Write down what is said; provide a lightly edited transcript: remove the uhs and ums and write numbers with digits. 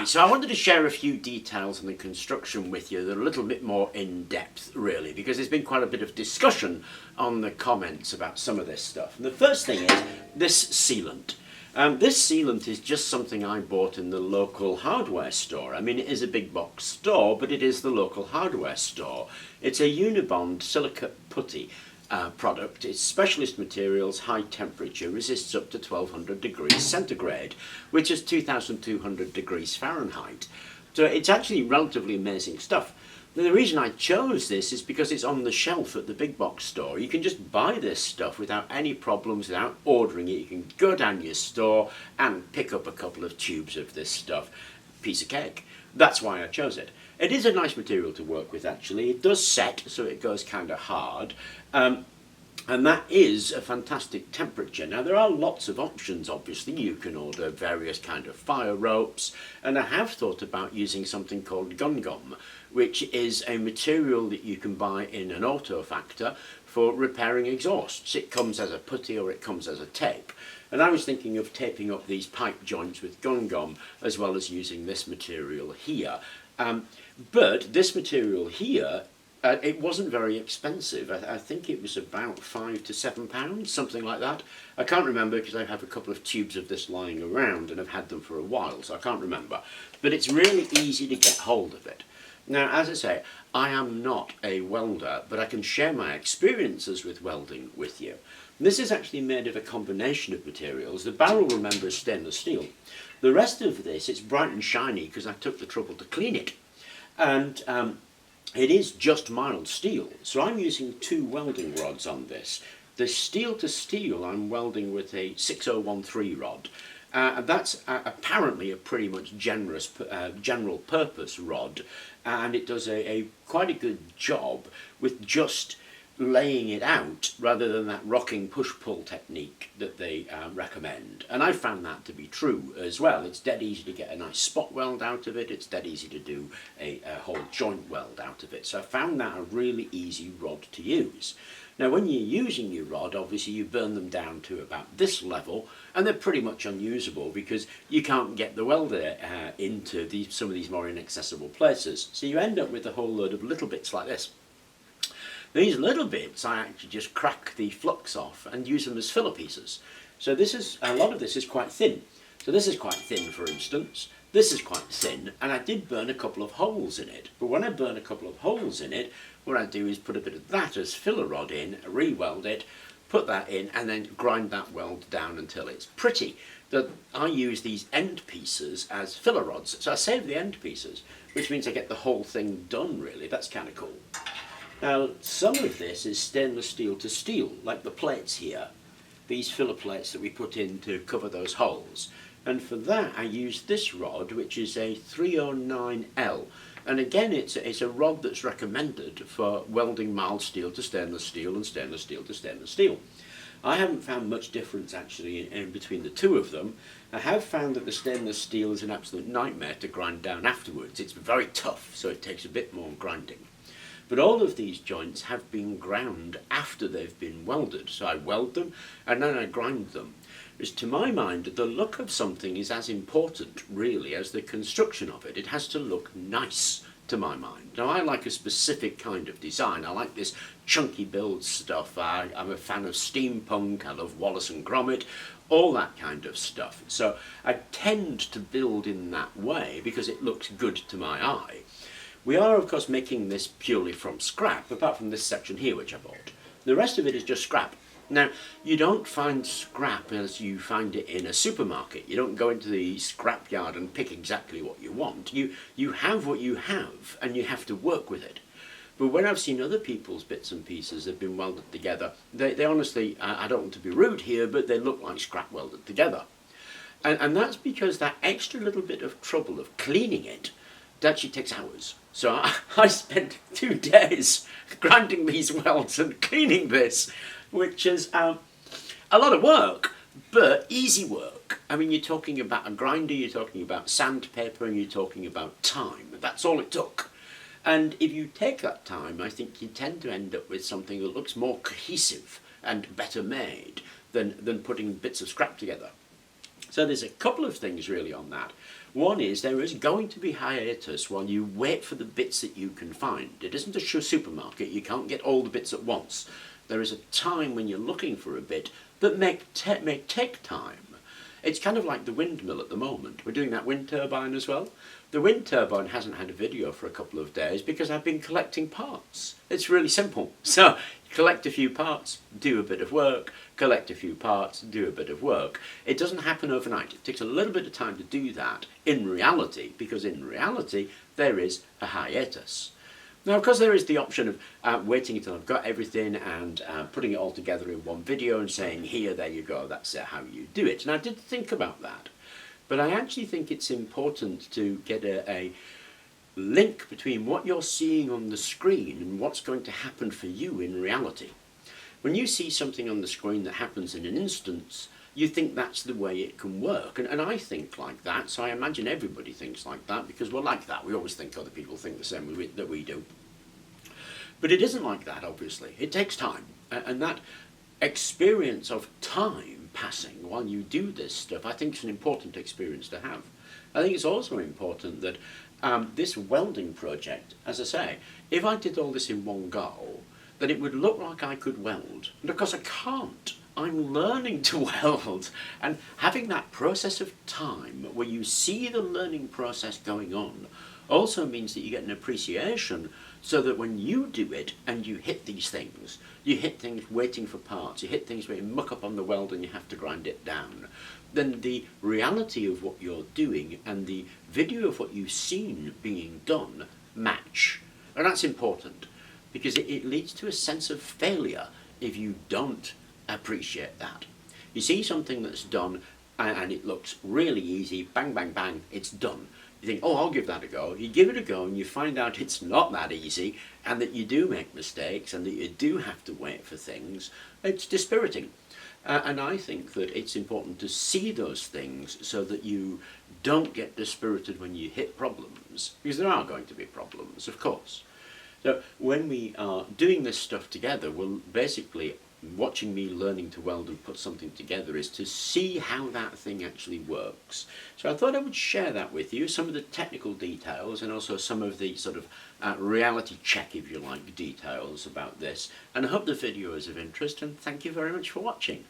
Right, so I wanted to share a few details on the construction with you that are a little bit more in depth, really, because there's been quite a bit of discussion on the comments about some of this stuff. And the first thing is this sealant. This sealant is just something I bought in the local hardware store. I mean, it is a big box store, but it is the local hardware store. It's a Unibond silicate putty product. It's specialist materials, high temperature, resists up to 1200 degrees centigrade, which is 2200 degrees Fahrenheit. So it's actually relatively amazing stuff. The reason I chose this is because it's on the shelf at the big box store. You can just buy this stuff without any problems, without ordering it. You can go down your store and pick up a couple of tubes of this stuff. Piece of cake. That's why I chose it. It is a nice material to work with, actually. It does set, so it goes kind of hard. And that is a fantastic temperature. Now, there are lots of options, obviously. You can order various kind of fire ropes, and I have thought about using something called gun gum, which is a material that you can buy in an auto factor for repairing exhausts. It comes as a putty or it comes as a tape. And I was thinking of taping up these pipe joints with gun gum, as well as using this material here. But this material here, it wasn't very expensive. I think it was about £5 to £7, something like that. I can't remember because I have a couple of tubes of this lying around and I've had them for a while, so I can't remember. But it's really easy to get hold of it. Now, as I say, I am not a welder, but I can share my experiences with welding with you. This is actually made of a combination of materials. The barrel, remember, is stainless steel. The rest of this, it's bright and shiny because I took the trouble to clean it. And it is just mild steel. So I'm using 2 welding rods on this. The steel to steel I'm welding with a 6013 rod. That's apparently a pretty much general purpose rod, and it does quite a good job with just laying it out rather than that rocking push-pull technique that they recommend. And I found that to be true as well. It's dead easy to get a nice spot weld out of it. It's dead easy to do a whole joint weld out of it. So I found that a really easy rod to use. Now, when you're using your rod, obviously you burn them down to about this level, and they're pretty much unusable because you can't get the welder into some of these more inaccessible places. So you end up with a whole load of little bits like this. These little bits I actually just crack the flux off and use them as filler pieces. So a lot of this is quite thin. So this is quite thin, for instance. This is quite thin, and I did burn a couple of holes in it. But when I burn a couple of holes in it, what I do is put a bit of that as filler rod in, re-weld it, put that in, and then grind that weld down until it's pretty. I use these end pieces as filler rods. So I save the end pieces, which means I get the whole thing done, really. That's kind of cool. Now, some of this is stainless steel to steel, like the plates here. These filler plates that we put in to cover those holes. And for that, I use this rod, which is a 309L. And again, it's a rod that's recommended for welding mild steel to stainless steel and stainless steel to stainless steel. I haven't found much difference, actually, in between the two of them. I have found that the stainless steel is an absolute nightmare to grind down afterwards. It's very tough, so it takes a bit more grinding. But all of these joints have been ground after they've been welded. So I weld them and then I grind them. Because to my mind, the look of something is as important, really, as the construction of it. It has to look nice, to my mind. Now, I like a specific kind of design. I like this chunky build stuff. I'm a fan of steampunk. I love Wallace and Gromit, all that kind of stuff. So I tend to build in that way because it looks good to my eye. We are, of course, making this purely from scrap, apart from this section here, which I bought. The rest of it is just scrap. Now, you don't find scrap as you find it in a supermarket. You don't go into the scrap yard and pick exactly what you want. You have what you have, and you have to work with it. But when I've seen other people's bits and pieces that have been welded together, they honestly, I don't want to be rude here, but they look like scrap welded together. And that's because that extra little bit of trouble of cleaning it actually takes hours. So I spent 2 days grinding these welds and cleaning this, which is a lot of work, but easy work. I mean, you're talking about a grinder, you're talking about sandpaper, and you're talking about time. That's all it took. And if you take that time, I think you tend to end up with something that looks more cohesive and better made than putting bits of scrap together. So there's a couple of things really on that. One is there is going to be hiatus while you wait for the bits that you can find. It isn't a supermarket, you can't get all the bits at once. There is a time when you're looking for a bit that may take time. It's kind of like the windmill at the moment. We're doing that wind turbine as well. The wind turbine hasn't had a video for a couple of days because I've been collecting parts. It's really simple. So, collect a few parts, do a bit of work, collect a few parts, do a bit of work. It doesn't happen overnight. It takes a little bit of time to do that in reality, because in reality there is a hiatus. Now, of course, there is the option of waiting until I've got everything and putting it all together in one video and saying, here, there you go, that's how you do it. And I did think about that. But I actually think it's important to get a link between what you're seeing on the screen and what's going to happen for you in reality. When you see something on the screen that happens in an instance, you think that's the way it can work. And I think like that, so I imagine everybody thinks like that, because we're like that. We always think other people think the same that we do. But it isn't like that, obviously. It takes time. And that experience of time passing while you do this stuff, I think is an important experience to have. I think it's also important that this welding project, as I say, if I did all this in one go, then it would look like I could weld. And of course I can't. I'm learning to weld, and having that process of time where you see the learning process going on also means that you get an appreciation, so that when you do it and you hit these things, you hit things waiting for parts, you hit things where you muck up on the weld and you have to grind it down, then the reality of what you're doing and the video of what you've seen being done match. And that's important, because it leads to a sense of failure if you don't appreciate that. You see something that's done and it looks really easy, bang, bang, bang, it's done. You think, oh, I'll give that a go. You give it a go and you find out it's not that easy, and that you do make mistakes and that you do have to wait for things. It's dispiriting. And I think that it's important to see those things so that you don't get dispirited when you hit problems, because there are going to be problems, of course. So when we are doing this stuff together, well, basically watching me learning to weld and put something together is to see how that thing actually works. So I thought I would share that with you, some of the technical details and also some of the sort of reality check, if you like, details about this. And I hope the video is of interest, and thank you very much for watching.